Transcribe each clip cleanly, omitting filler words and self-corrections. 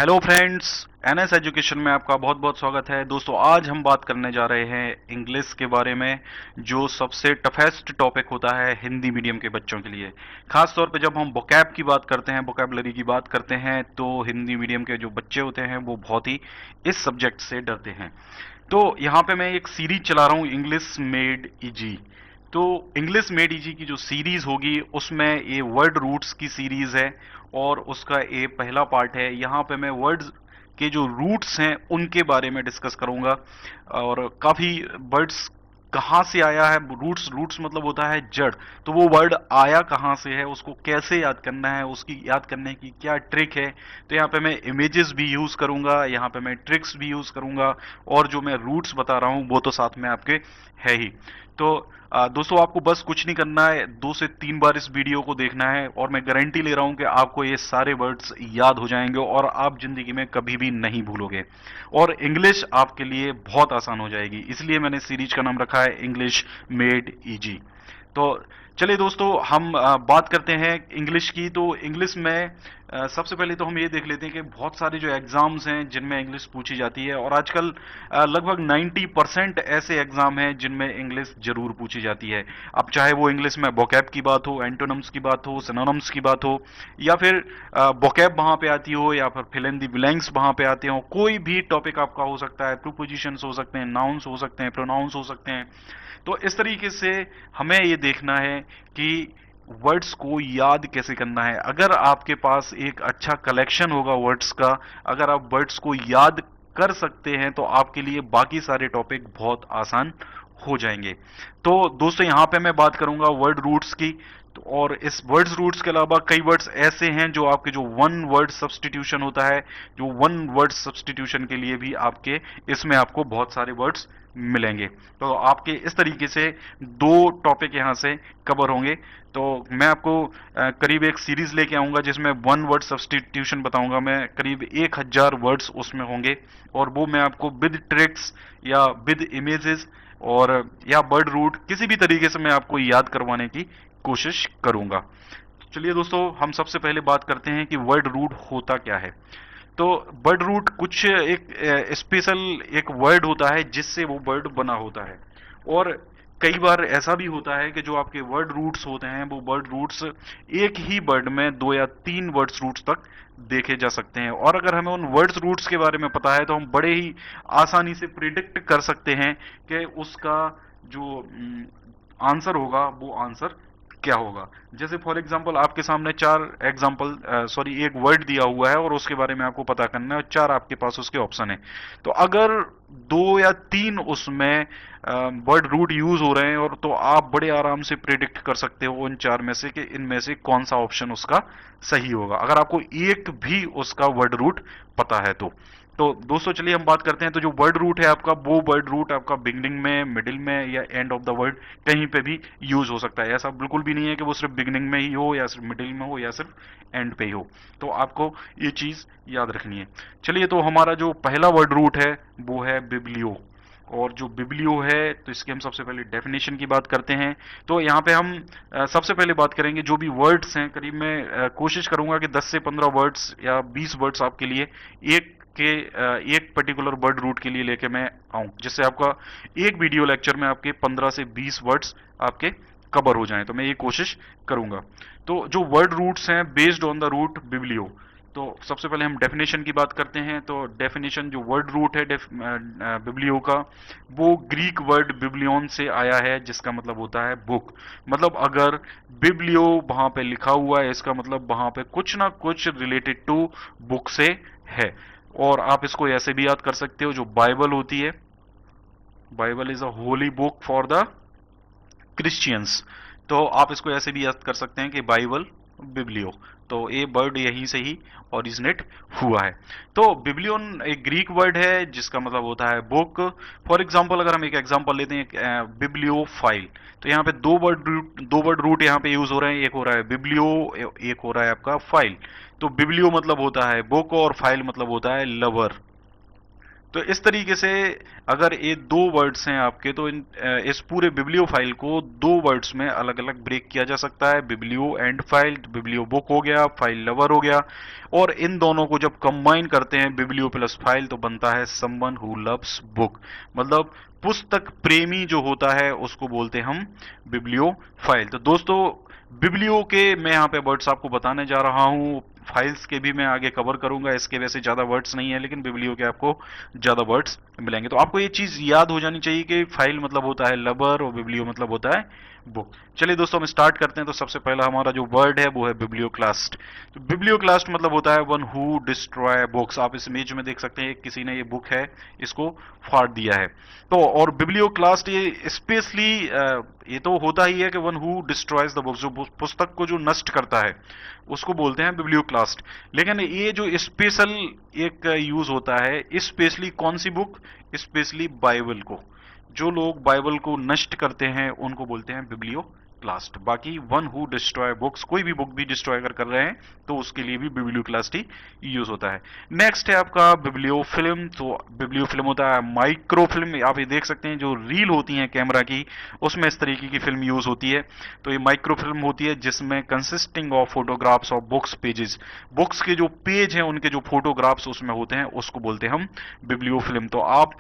Hello friends, NS education में आपका बहुत बहुत स्वागत है। दोस्तों, आज हम बात करने जा रहे हैं इंग्लिश के बारे में, जो सबसे टफेस्ट टॉपिक होता है हिंदी मीडियम के बच्चों के लिए। खास तौर पे जब हम वोकैब की बात करते हैं, वोकैबलरी की बात करते हैं, तो हिंदी मीडियम के जो बच्चे होते हैं वो बहुत ही इस सब्जेक्ट से डरते हैं। तो यहाँ पे मैं एक सीरीज चला रहा हूँ, इंग्लिश मेड इजी। तो इंग्लिश मेड इजी की जो सीरीज होगी उसमें ये वर्ड रूट्स की सीरीज है, और उसका ये पहला पार्ट है। यहाँ पे मैं वर्ड्स के जो रूट्स हैं उनके बारे में डिस्कस करूंगा, और काफी वर्ड्स कहाँ से आया है। रूट्स रूट्स मतलब होता है जड़, तो वो वर्ड आया कहाँ से है, उसको कैसे याद करना है, उसकी याद करने की क्या ट्रिक है। तो यहाँ पे मैं इमेजेस भी यूज करूंगा, यहाँ पे मैं ट्रिक्स भी यूज करूंगा, और जो मैं रूट्स बता रहा हूँ वो तो साथ में आपके है ही। तो दोस्तों, आपको बस कुछ नहीं करना है, 2 से 3 बार इस वीडियो को देखना है, और मैं गारंटी ले रहा हूं कि आपको ये सारे वर्ड्स याद हो जाएंगे और आप जिंदगी में कभी भी नहीं भूलोगे, और इंग्लिश आपके लिए बहुत आसान हो जाएगी। इसलिए मैंने सीरीज का नाम रखा है इंग्लिश मेड इजी। तो चलिए दोस्तों, हम बात करते हैं इंग्लिश की। तो इंग्लिश में सबसे पहले तो हम ये देख लेते हैं कि बहुत सारे जो एग्जाम्स हैं जिनमें इंग्लिश पूछी जाती है, और आजकल लगभग 90% ऐसे एग्जाम हैं जिनमें इंग्लिश जरूर पूछी जाती है। अब चाहे वो इंग्लिश में वोकैब की बात हो, एंटोनिम्स की बात हो, सिनोनिम्स की बात हो, या फिर वोकैब वहां पे आती हो, या फिर फिल इन द ब्लैंक्स वहां पे आते हो, कोई भी टॉपिक आपका हो सकता है। प्रीपोजिशंस हो सकते हैं, नाउन्स हो सकते हैं, प्रोनाउंस हो सकते हैं। तो इस तरीके से हमें ये देखना है कि वर्ड्स को याद कैसे करना है। अगर आपके पास एक अच्छा कलेक्शन होगा वर्ड्स का, अगर आप वर्ड्स को याद कर सकते हैं, तो आपके लिए बाकी सारे टॉपिक बहुत आसान हो जाएंगे। तो दोस्तों, यहां पे मैं बात करूंगा वर्ड रूट्स की। और इस वर्ड्स रूट्स के अलावा कई वर्ड्स ऐसे हैं जो आपके जो वन वर्ड सब्स्टिट्यूशन होता है, जो वन वर्ड सब्स्टिट्यूशन के लिए भी आपके इसमें आपको बहुत सारे वर्ड्स मिलेंगे। तो आपके इस तरीके से 2 टॉपिक यहाँ से कवर होंगे। तो मैं आपको करीब एक सीरीज लेके आऊंगा जिसमें वन वर्ड सब्स्टिट्यूशन बताऊंगा। मैं करीब 1000 वर्ड्स उसमें होंगे, और वो मैं आपको विद ट्रिक्स या विद इमेजेस और या वर्ड रूट किसी भी तरीके से मैं आपको याद करवाने की कोशिश करूंगा। चलिए दोस्तों, हम सबसे पहले बात करते हैं कि वर्ड रूट होता क्या है। तो वर्ड रूट कुछ एक स्पेशल एक वर्ड होता है जिससे वो वर्ड बना होता है। और कई बार ऐसा भी होता है कि जो आपके वर्ड रूट्स होते हैं वो वर्ड रूट्स एक ही वर्ड में 2 या 3 वर्ड्स रूट्स तक देखे जा सकते हैं। और अगर हमें उन वर्ड्स रूट्स के बारे में पता है तो हम बड़े ही आसानी से प्रिडिक्ट कर सकते हैं कि उसका जो आंसर होगा वो आंसर क्या होगा। जैसे फॉर एग्जांपल आपके सामने 4 एग्जांपल सॉरी एक वर्ड दिया हुआ है और उसके बारे में आपको पता करना है, और 4 आपके पास उसके ऑप्शन है। तो अगर 2 या 3 उसमें वर्ड रूट यूज हो रहे हैं, और तो आप बड़े आराम से प्रिडिक्ट कर सकते हो उन 4 में से कि इनमें से कौन सा ऑप्शन उसका सही होगा, अगर आपको एक भी उसका वर्ड रूट पता है तो दोस्तों, चलिए हम बात करते हैं। तो जो वर्ड रूट है आपका, वो वर्ड रूट आपका बिगनिंग में, मिडिल में या एंड ऑफ द वर्ड कहीं पे भी यूज हो सकता है। ऐसा बिल्कुल भी नहीं है कि वो सिर्फ बिगनिंग में ही हो, या सिर्फ मिडिल में हो, या सिर्फ एंड पे ही हो। तो आपको ये चीज याद रखनी है। चलिए, तो हमारा जो पहला वर्ड रूट है वो है बिब्लियो। और जो बिब्लियो है, तो इसकी हम सबसे पहले डेफिनेशन की बात करते हैं। तो यहाँ पे हम सबसे पहले बात करेंगे जो भी वर्ड्स हैं। करीब मैं कोशिश करूंगा कि 10 से 15 वर्ड्स या 20 वर्ड्स आपके लिए एक के एक पर्टिकुलर वर्ड रूट के लिए लेके मैं आऊं, जिससे आपका एक वीडियो लेक्चर में आपके 15 से 20 वर्ड्स आपके कवर हो जाएं। तो मैं ये कोशिश करूंगा। तो जो वर्ड रूट्स हैं based on the root biblio, तो सबसे पहले हम डेफिनेशन की बात करते हैं। तो डेफिनेशन जो वर्ड रूट है बिब्लियो का, वो ग्रीक वर्ड बिब्लियन से आया है, जिसका मतलब होता है बुक। मतलब अगर बिब्लियो वहां पे लिखा हुआ है, इसका मतलब वहां पे कुछ ना कुछ रिलेटेड टू बुक से है। और आप इसको ऐसे भी याद कर सकते हो, जो बाइबल होती है, Bible is a Holi book for the Christians. तो आप इसको ऐसे भी याद कर सकते हैं कि बाइबल बिब्लियो। तो ये वर्ड यहीं से ही ओरिजिनेट हुआ है। तो बिब्लियन एक ग्रीक वर्ड है जिसका मतलब होता है बुक। फॉर एग्जांपल अगर हम एक एग्जांपल लेते हैं, बिब्लियो फाइल, तो यहाँ पे दो वर्ड रूट यहाँ पे यूज हो रहे हैं। एक हो रहा है बिब्लियो, एक हो रहा है आपका फाइल। तो बिब्लियो मतलब होता है बुक, और फाइल मतलब होता है लवर। तो इस तरीके से अगर ये दो वर्ड्स हैं आपके, तो इस पूरे बिब्लियो फाइल को दो वर्ड्स में अलग अलग ब्रेक किया जा सकता है। Biblio and file, biblio book हो गया, फाइल लवर हो गया, और इन दोनों को जब कंबाइन करते हैं बिब्लियो प्लस फाइल तो बनता है समवन हु लव्स बुक। मतलब पुस्तक प्रेमी जो होता है उसको बोलते हैं हम बिब्लियो फाइल। तो दोस्तों, बिब्लियो के मैं यहाँ पे वर्ड्स आपको बताने जा रहा हूँ, फाइल्स के भी मैं आगे कवर करूंगा। इसके वैसे ज्यादा वर्ड्स नहीं है, लेकिन बिब्लियो के आपको ज्यादा वर्ड्स मिलेंगे। तो आपको ये चीज याद हो जानी चाहिए कि फाइल मतलब होता है लवर और बिब्लियो मतलब होता है बुक। चलिए दोस्तों, हम स्टार्ट करते हैं। तो सबसे पहला हमारा जो वर्ड है वो है बिब्लियोक्लास्ट। तो बिब्लियोक्लास्ट मतलब होता है वन हु डिस्ट्रॉय बुक्स। आप इस इमेज में देख सकते हैं किसी ने ये बुक है इसको फाड़ दिया है। तो और बिब्लियोक्लास्ट ये स्पेशली ये तो होता ही है कि one who destroys the books, जो पुस्तक को जो नष्ट करता है उसको बोलते हैं बिब्लियोक्लास्ट। लेकिन ये जो स्पेशल एक यूज होता है स्पेशली कौन सी बुक, स्पेशली बाइबल को। जो लोग बाइबल को नष्ट करते हैं उनको बोलते हैं बिब्लियोक्लास्ट। बाकी वन हु डिस्ट्रॉय बुक्स, कोई भी बुक भी डिस्ट्रॉय अगर कर रहे हैं तो उसके लिए भी बिब्लियोक्लास्ट ही यूज होता है। नेक्स्ट है आपका बिब्लियो फिल्म। तो बिब्लियो फिल्म होता है माइक्रो फिल्म। आप ये देख सकते हैं जो रील होती है कैमरा की, उसमें इस तरीके की फिल्म यूज होती है। तो ये माइक्रो फिल्म होती है जिसमें consisting of photographs of books pages, books के जो पेज हैं उनके जो फोटोग्राफ्स उसमें होते हैं उसको बोलते हैं हम बिब्लियो फिल्म। तो आप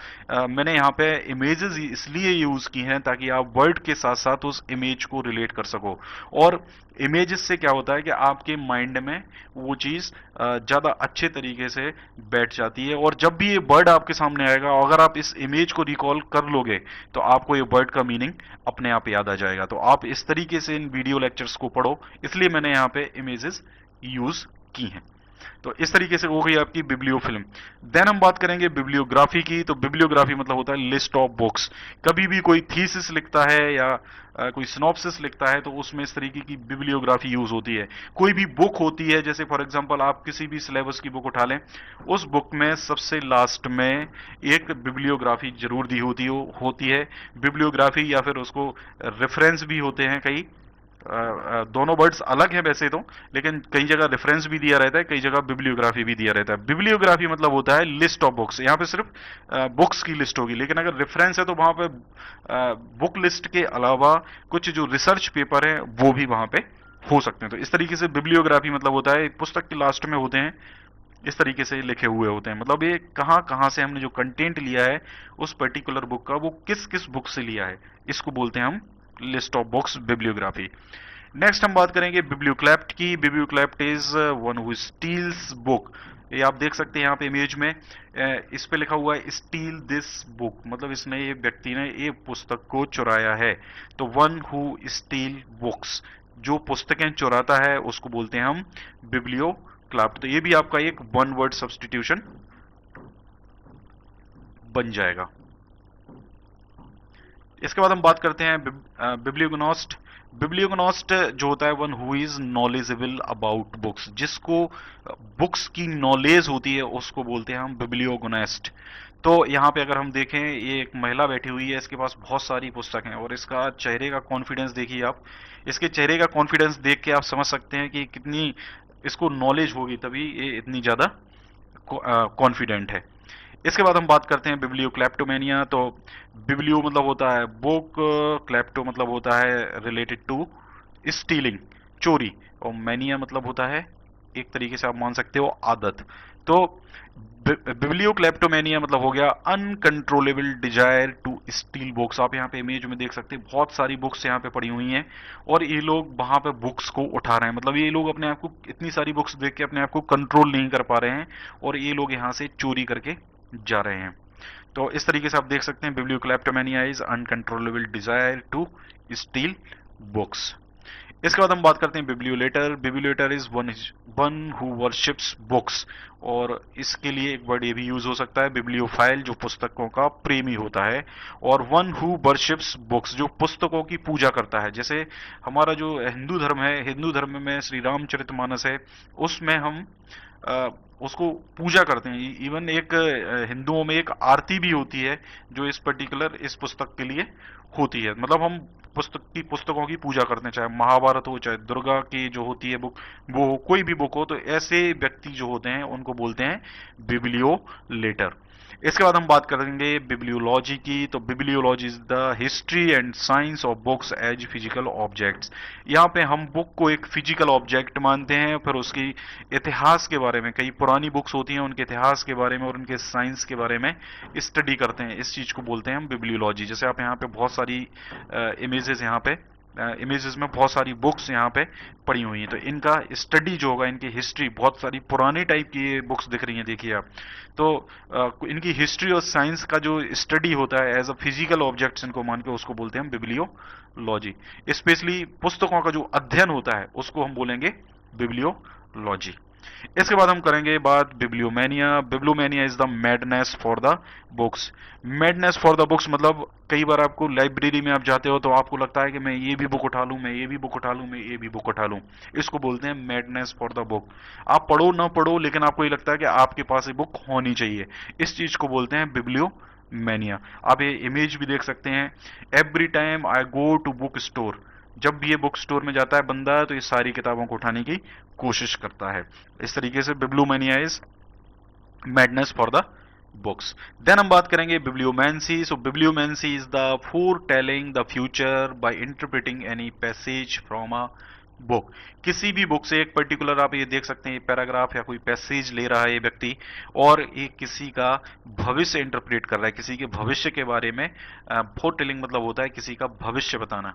मैंने यहाँ पे इमेजेस इसलिए यूज की हैं ताकि आप वर्ड के साथ साथ उस इमेज को रिलेट कर सको। और इमेजेस से क्या होता है कि आपके माइंड में वो चीज ज्यादा अच्छे तरीके से बैठ जाती है, और जब भी ये वर्ड आपके सामने आएगा अगर आप इस इमेज को रिकॉल कर लोगे तो आपको ये वर्ड का मीनिंग अपने आप याद आ जाएगा। तो आप इस तरीके से इन वीडियो लेक्चर्स को पढ़ो, इसलिए मैंने यहाँ पे इमेजेस यूज की हैं। तो इस तरीके से हो गई आपकी बिब्लियो फिल्म। देन हम बात करेंगे बिब्लियोग्राफी की। तो बिब्लियोग्राफी मतलब होता है लिस्ट ऑफ बुक्स। कभी भी कोई थीसिस लिखता है या कोई सिनॉप्सिस लिखता है तो उसमें इस तरीके की बिब्लियोग्राफी यूज होती है। कोई भी बुक होती है, जैसे फॉर एग्जांपल आप किसी भी सिलेबस की बुक उठा लें, उस बुक में सबसे लास्ट में एक बिब्लियोग्राफी जरूर दी होती है। बिब्लियोग्राफी या फिर उसको रेफरेंस भी होते हैं कई, दोनों वर्ड्स अलग हैं वैसे तो, लेकिन कई जगह रेफरेंस भी दिया रहता है, कई जगह बिब्लियोग्राफी भी दिया रहता है। बिब्लियोग्राफी मतलब होता है लिस्ट ऑफ बुक्स। यहाँ पे सिर्फ बुक्स की लिस्ट होगी, लेकिन अगर रेफरेंस है तो वहां पे बुक लिस्ट के अलावा कुछ जो रिसर्च पेपर है वो भी वहां पे हो सकते हैं। तो इस तरीके से बिब्लियोग्राफी मतलब होता है पुस्तक के लास्ट में होते हैं, इस तरीके से लिखे हुए होते हैं। मतलब ये कहाँ कहाँ से हमने जो कंटेंट लिया है उस पर्टिकुलर बुक का, वो किस किस बुक से लिया है, इसको बोलते हैं हम list of books, bibliography. Next हम बात करेंगे बिब्लियोक्लैप्ट की। Biblioclept is one who steals book. ये आप देख सकते हैं यहाँ पे इमेज में, इस पे लिखा हुआ है स्टील दिस बुक, मतलब इसने, ये व्यक्ति ने ये पुस्तक को चुराया है। तो वन हु स्टील बुक्स, जो पुस्तकें चुराता है उसको बोलते हैं हम बिब्लियोक्लैप्ट। तो ये भी आपका एक वन वर्ड सब्स्टिट्यूशन बन जाएगा। इसके बाद हम बात करते हैं बिब्लियोग्नोस्ट। बिब्लियोग्नोस्ट जो होता है one who is knowledgeable about books, जिसको बुक्स की नॉलेज होती है उसको बोलते हैं हम बिब्लियोग्नोस्ट। तो यहाँ पे अगर हम देखें, ये एक महिला बैठी हुई है, इसके पास बहुत सारी पुस्तक हैं और इसका चेहरे का कॉन्फिडेंस देखिए आप। इसके चेहरे का कॉन्फिडेंस देख के आप समझ सकते हैं कि कितनी इसको नॉलेज होगी, तभी ये इतनी ज्यादा कॉन्फिडेंट है। इसके बाद हम बात करते हैं बिब्लियो क्लैप्टोमेनिया। तो बिब्लियो मतलब होता है बुक, क्लैप्टो मतलब होता है रिलेटेड टू स्टीलिंग, चोरी, और मैनिया मतलब होता है, एक तरीके से आप मान सकते हो, आदत। तो बिब्लियो क्लैप्टोमेनिया मतलब हो गया uncontrollable desire to steal books. आप यहाँ पे इमेज में देख सकते हैं बहुत सारी बुक्स यहाँ पे पड़ी हुई हैं और ये लोग वहां पे बुक्स को उठा रहे हैं। मतलब ये लोग अपने आप को, इतनी सारी बुक्स देख के अपने आप को कंट्रोल नहीं कर पा रहे हैं और ये लोग यहाँ से चोरी करके जा रहे हैं। तो इस तरीके से आप देख सकते हैं bibliokleptomania is uncontrollable desire to steal books. इसके बाद हम बात करते हैं bibliolater. Bibliolater is one who worships books, और इसके लिए एक वर्ड ये भी यूज हो सकता है बिब्लियोफाइल, जो पुस्तकों का प्रेमी होता है, और वन हु वर्शिप्स बुक्स, जो पुस्तकों की पूजा करता है। जैसे हमारा जो हिंदू धर्म है, हिंदू धर्म में श्री रामचरितमानस है, उसमें हम उसको पूजा करते हैं। इवन एक हिंदुओं में एक आरती भी होती है जो इस पर्टिकुलर इस पुस्तक के लिए होती है। मतलब हम पुस्तकों की पूजा करते हैं, चाहे महाभारत हो, चाहे दुर्गा की जो होती है बुक, वो कोई भी बुक हो, तो ऐसे व्यक्ति जो होते हैं उनको बोलते हैं बिब्लियो लेटर। इसके बाद हम बात करेंगे बिब्लियोलॉजी की। तो bibliology is the history and science of books as physical objects. यहाँ पे हम बुक को एक फिजिकल ऑब्जेक्ट मानते हैं, फिर उसकी इतिहास के बारे में, कई पुरानी बुक्स होती हैं उनके इतिहास के बारे में और उनके साइंस के बारे में स्टडी करते हैं। इस चीज को बोलते हैं हम बिब्लियोलॉजी। जैसे आप यहाँ पे बहुत सारी इमेजेस यहाँ पे इमेजेस में बहुत सारी बुक्स यहाँ पे पड़ी हुई हैं, तो इनका स्टडी जो होगा, इनकी हिस्ट्री, बहुत सारी पुरानी टाइप की बुक्स दिख रही हैं, देखिए आप। तो इनकी हिस्ट्री और साइंस का जो स्टडी होता है एज अ फिजिकल ऑब्जेक्ट्स इनको मान के, उसको बोलते हैं बिब्लियोलॉजी। स्पेशली पुस्तकों का जो अध्ययन होता है उसको हम बोलेंगे बिब्लियोलॉजी। इसके बाद हम करेंगे बात bibliomania. Bibliomania is the madness for the books. Madness for the books मतलब कई बार आपको लाइब्रेरी में आप जाते हो तो आपको लगता है कि मैं ये भी बुक उठा लूं, मैं ये भी बुक उठा लूं, मैं ये भी बुक उठा लूं। इसको बोलते हैं मैडनेस फॉर द बुक। आप पढ़ो ना पढ़ो, लेकिन आपको ये लगता है कि आपके पास ये बुक होनी चाहिए। इस चीज को बोलते हैं बिब्लियोमैनिया। आप ये इमेज भी देख सकते हैं। Every time I go to book store, जब भी ये बुक स्टोर में जाता है बंदा तो ये सारी किताबों को उठाने की कोशिश करता है। इस तरीके से bibliomania is madness for the books. Then हम बात करेंगे bibliomancy. So bibliomancy is the foretelling the future by interpreting any passage from a book. किसी भी बुक से एक पर्टिकुलर, आप ये देख सकते हैं, पैराग्राफ या कोई पैसेज ले रहा है ये व्यक्ति और ये किसी का भविष्य इंटरप्रेट कर रहा है, किसी के भविष्य के बारे में। फोर टेलिंग मतलब होता है किसी का भविष्य बताना।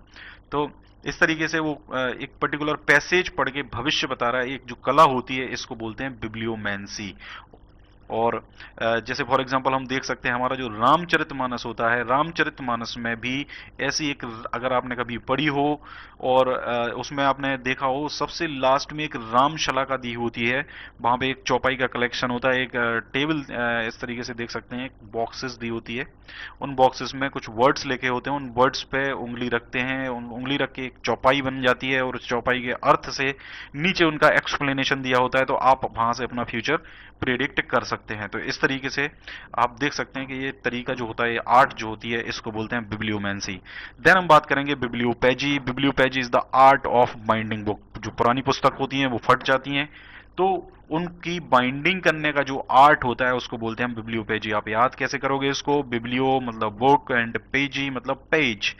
तो इस तरीके से वो एक पर्टिकुलर पैसेज पढ़ के भविष्य बता रहा है, एक जो कला होती है इसको बोलते हैं बिब्लियोमैंसी। और जैसे फॉर एग्जांपल हम देख सकते हैं हमारा जो रामचरितमानस होता है, रामचरितमानस में भी ऐसी एक, अगर आपने कभी पढ़ी हो और उसमें आपने देखा हो, सबसे लास्ट में एक रामशलाका दी होती है। वहां पे एक चौपाई का कलेक्शन होता है, एक टेबल इस तरीके से देख सकते हैं, बॉक्सेस दी होती है। उन बॉक्सेस में कुछ वर्ड्स लिखे होते हैं, उन वर्ड्स पे उंगली रखते हैं, उन उंगली रख के एक चौपाई बन जाती है और उस चौपाई के अर्थ से नीचे उनका एक्सप्लेनेशन दिया होता है, तो आप वहां से अपना फ्यूचर प्रेडिक्ट कर सकते हैं। तो इस तरीके से आप देख सकते हैं कि ये तरीका जो होता है, ये आर्ट जो होती है, इसको बोलते हैं बिब्लियोमैंसी। देन हम बात करेंगे bibliopegy. Bibliopegy is the art of binding book. जो पुरानी पुस्तक होती हैं वो फट जाती हैं, तो उनकी बाइंडिंग करने का जो आर्ट होता है उसको बोलते हैं बिब्लियोपैजी। आप याद कैसे करोगे इसको? बिब्लियो मतलब बुक एंड पेजी मतलब पेज।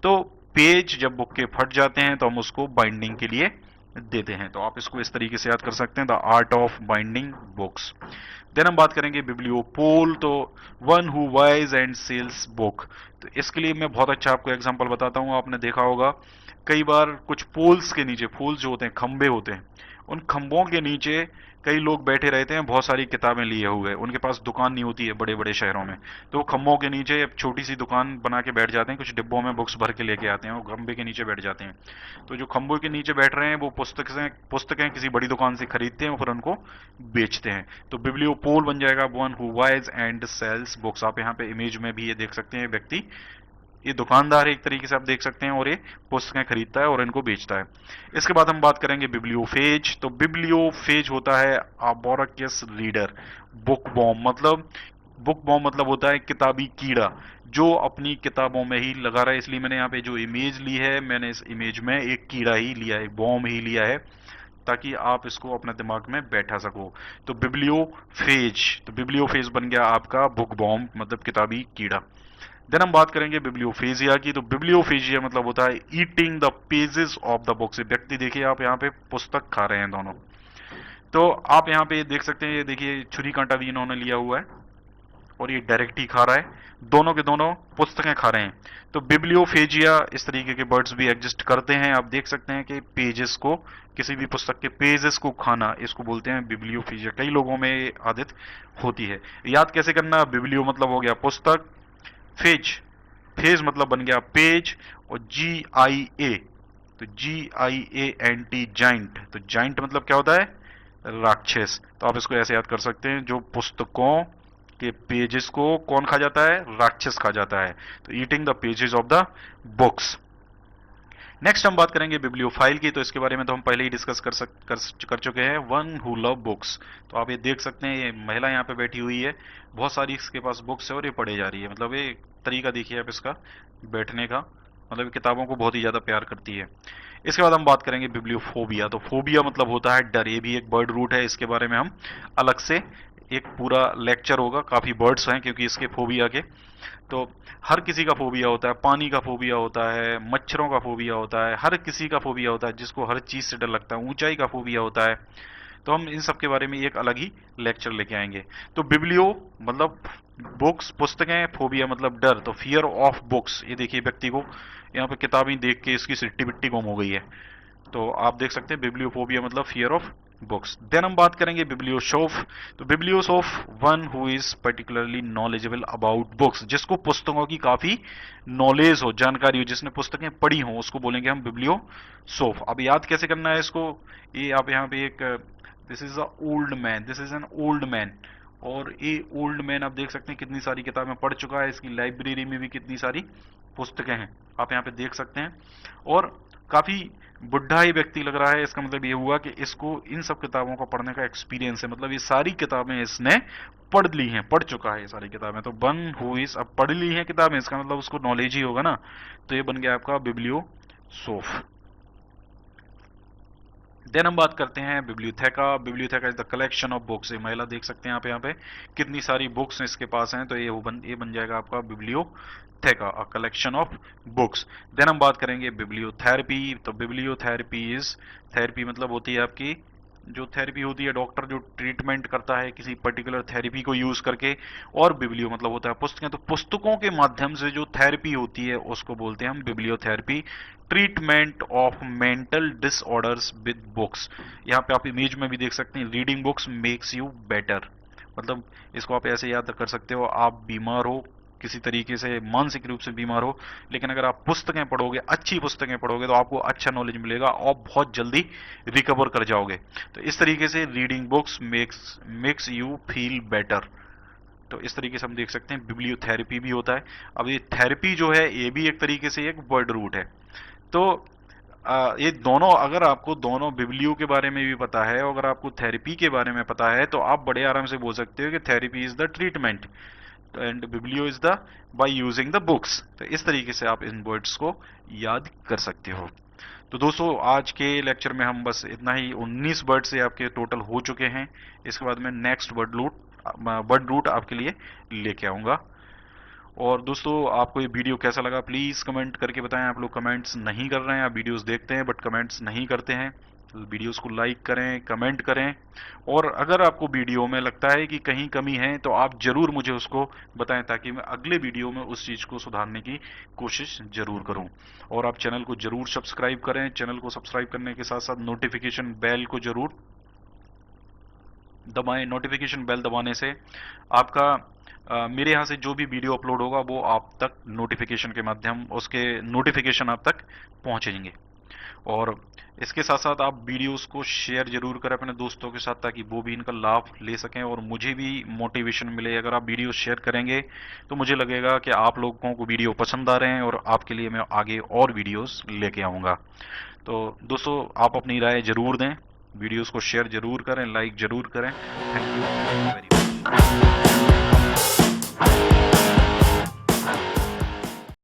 तो पेज जब बुक के फट जाते हैं तो हम उसको बाइंडिंग के लिए देते हैं। तो आप इसको इस तरीके से याद कर सकते हैं, the art of binding books. Then हम बात करेंगे बिब्लियोपोल। तो one who buys and sells book. तो इसके लिए मैं बहुत अच्छा आपको एग्जांपल बताता हूँ। आपने देखा होगा कई बार कुछ पोल्स के नीचे, पोल्स जो होते हैं, खंबे होते हैं, उन खंभों के नीचे कई लोग बैठे रहते हैं बहुत सारी किताबें लिए हुए। उनके पास दुकान नहीं होती है बड़े बड़े शहरों में, तो वो खंभों के नीचे छोटी सी दुकान बना के बैठ जाते हैं, कुछ डिब्बों में बुक्स भर के लेके आते हैं, वो खंभे के नीचे बैठ जाते हैं। तो जो खंभों के नीचे बैठ रहे हैं वो पुस्तकें किसी बड़ी दुकान से खरीदते हैं और फिर उनको बेचते हैं। तो बिब्लियोपोल बन जाएगा one who buys and sells books. आप यहाँ पे इमेज में भी ये देख सकते हैं, व्यक्ति, ये दुकानदार है एक तरीके से आप देख सकते हैं, और ये पुस्तकें खरीदता है और इनको बेचता है। इसके बाद हम बात करेंगे बिब्लियोफेज। तो बिब्लियोफेज होता है अबोरकियस रीडर। बुक बॉम मतलब होता है किताबी कीड़ा, जो अपनी किताबों में ही लगा रहा है। इसलिए मैंने यहाँ पे जो इमेज ली है, मैंने इस इमेज में एक कीड़ा ही लिया है, बॉम ही लिया है, ताकि आप इसको अपने दिमाग में बैठा सको। तो बिब्लियोफेज बन गया आपका बुक बॉम मतलब किताबी कीड़ा। देन हम बात करेंगे बिब्लियोफेजिया की। तो बिब्लियोफेजिया मतलब होता है eating the pages of the book. व्यक्ति देखिए आप यहाँ पे पुस्तक खा रहे हैं दोनों। तो आप यहाँ पे देख सकते हैं, ये देखिए छुरी कांटा भी इन्होंने लिया हुआ है और ये डायरेक्ट ही खा रहा है, दोनों के दोनों पुस्तकें खा रहे हैं। तो बिब्लियोफेजिया इस तरीके के बर्ड्स भी एग्जिस्ट करते हैं। आप देख सकते हैं कि पेजेस को, किसी भी पुस्तक के पेजेस को खाना, इसको बोलते हैं बिब्लियोफेजिया। कई लोगों में ये आदत होती है। याद कैसे करना? बिब्लियो मतलब हो गया पुस्तक, फेज, फेज मतलब बन गया पेज, और GIA, तो GIANT जाइंट। तो जाइंट मतलब क्या होता है? राक्षस। तो आप इसको ऐसे याद कर सकते हैं, जो पुस्तकों के पेजेस को कौन खा जाता है? राक्षस खा जाता है। तो eating the pages of the books. Next हम बात करेंगे बिब्लियोफाइल की। तो इसके बारे में तो हम पहले ही डिस्कस कर चुके हैं, वन हु लव बुक्स। तो आप ये देख सकते हैं, ये महिला यहाँ पे बैठी हुई है, बहुत सारी इसके पास बुक्स है और ये पढ़े जा रही है। मतलब ये तरीका देखिए आप इसका बैठने का, मतलब किताबों को बहुत ही ज्यादा प्यार करती है। इसके बाद हम बात करेंगे बिब्लियोफोबिया। तो फोबिया मतलब होता है डर। ये भी एक वर्ड रूट है, इसके बारे में हम अलग से एक पूरा लेक्चर होगा, काफ़ी बर्ड्स हैं क्योंकि इसके फोबिया के। तो हर किसी का फोबिया होता है, पानी का फोबिया होता है, मच्छरों का फोबिया होता है, हर किसी का फोबिया होता है, जिसको हर चीज़ से डर लगता है, ऊंचाई का फोबिया होता है। तो हम इन सब के बारे में एक अलग ही लेक्चर लेके आएंगे। तो बिब्लियो मतलब बुक्स, पुस्तकें, फोबिया मतलब डर, तो फियर ऑफ बुक्स। ये देखिए व्यक्ति को यहाँ पे किताबें देख के इसकी सिट्टी बिट्टी गुम हो गई है। तो आप देख सकते हैं बिब्लियोफोबिया मतलब फियर ऑफ बुक्स। देन हम बात करेंगे बिब्लियोसोफ। तो bibliosoph one who is particularly knowledgeable about books, जिसको पुस्तकों की काफी नॉलेज हो, जानकारी हो, जिसने पुस्तकें पढ़ी हो, उसको बोलेंगे हम बिब्लियोसोफ। अब याद कैसे करना है इसको, ये आप यहाँ पे एक this is a old man, this is an old man, और ये ओल्ड मैन आप देख सकते हैं कितनी सारी किताबें पढ़ चुका है, इसकी लाइब्रेरी में भी कितनी सारी पुस्तकें हैं, आप यहाँ पे देख सकते हैं। और काफी बुढ़ा ही व्यक्ति लग रहा है, इसका मतलब ये हुआ कि इसको इन सब किताबों को पढ़ने का एक्सपीरियंस है, मतलब ये सारी किताबें इसने पढ़ ली हैं, पढ़ चुका है ये सारी किताबें। तो वन हु इज, अब पढ़ ली हैं किताबें, इसका मतलब उसको नॉलेज ही होगा ना, तो ये बन गया आपका बिब्लियोसोफ। देन हम बात करते हैं bibliotheca. Bibliotheca is the collection of books. ये महिला देख सकते हैं आप यहाँ पे कितनी सारी बुक्स इसके पास हैं, तो ये बन जाएगा आपका bibliotheca, a collection of books. Then हम बात करेंगे बिब्लियोथेरेपी। तो बिब्लियोथेरेपी इज, थेरेपी मतलब होती है आपकी जो थेरेपी होती है, डॉक्टर जो ट्रीटमेंट करता है किसी पर्टिकुलर थेरेपी को यूज करके। और बिब्लियो मतलब होता है पुस्तकें, तो पुस्तकों के माध्यम से जो थेरेपी होती है उसको बोलते हैं हम bibliotherapy. Treatment of mental disorders with books. यहाँ पे आप इमेज में भी देख सकते हैं, reading books makes you better, मतलब इसको आप ऐसे याद कर सकते हो, आप बीमार हो किसी तरीके से, मानसिक रूप से बीमार हो, लेकिन अगर आप पुस्तकें पढ़ोगे, अच्छी पुस्तकें पढ़ोगे, तो आपको अच्छा नॉलेज मिलेगा और बहुत जल्दी रिकवर कर जाओगे। तो इस तरीके से reading books makes makes you feel better. तो इस तरीके से हम देख सकते हैं बिब्लियोथेरेपी भी होता है। अब ये थेरेपी जो है ये भी एक तरीके से एक वर्ड रूट है। तो ये दोनों, अगर आपको दोनों बिब्लियो के बारे में भी पता है और अगर आपको थेरेपी के बारे में पता है, तो आप बड़े आराम से बोल सकते हो कि therapy is the treatment and biblio is the by using the books. तो इस तरीके से आप इन वर्ड्स को याद कर सकते हो। तो दोस्तों आज के लेक्चर में हम बस इतना ही, 19 वर्ड से आपके टोटल हो चुके हैं। इसके बाद मैं नेक्स्ट वर्ड रूट आपके लिए लेके आऊंगा। और दोस्तों आपको ये वीडियो कैसा लगा प्लीज़ कमेंट करके बताएं। आप लोग कमेंट्स नहीं कर रहे हैं, आप वीडियोस देखते हैं बट कमेंट्स नहीं करते हैं। तो वीडियोस को लाइक करें, कमेंट करें, और अगर आपको वीडियो में लगता है कि कहीं कमी है तो आप ज़रूर मुझे उसको बताएं, ताकि मैं अगले वीडियो में उस चीज़ को सुधारने की कोशिश ज़रूर करूं। और आप चैनल को ज़रूर सब्सक्राइब करें। चैनल को सब्सक्राइब करने के साथ साथ नोटिफिकेशन बेल को ज़रूर दबाएं। नोटिफिकेशन बेल दबाने से आपका मेरे यहाँ से जो भी वीडियो अपलोड होगा वो आप तक नोटिफिकेशन के माध्यम, उसके नोटिफिकेशन आप तक पहुँचेंगे। और इसके साथ साथ आप वीडियोस को शेयर जरूर करें अपने दोस्तों के साथ, ताकि वो भी इनका लाभ ले सकें और मुझे भी मोटिवेशन मिले। अगर आप वीडियो शेयर करेंगे तो मुझे लगेगा कि आप लोगों को वीडियो पसंद आ रहे हैं और आपके लिए मैं आगे और वीडियोस लेके आऊँगा। तो दोस्तों आप अपनी राय जरूर दें, वीडियोस को शेयर जरूर करें, लाइक जरूर करें। Thank you very much.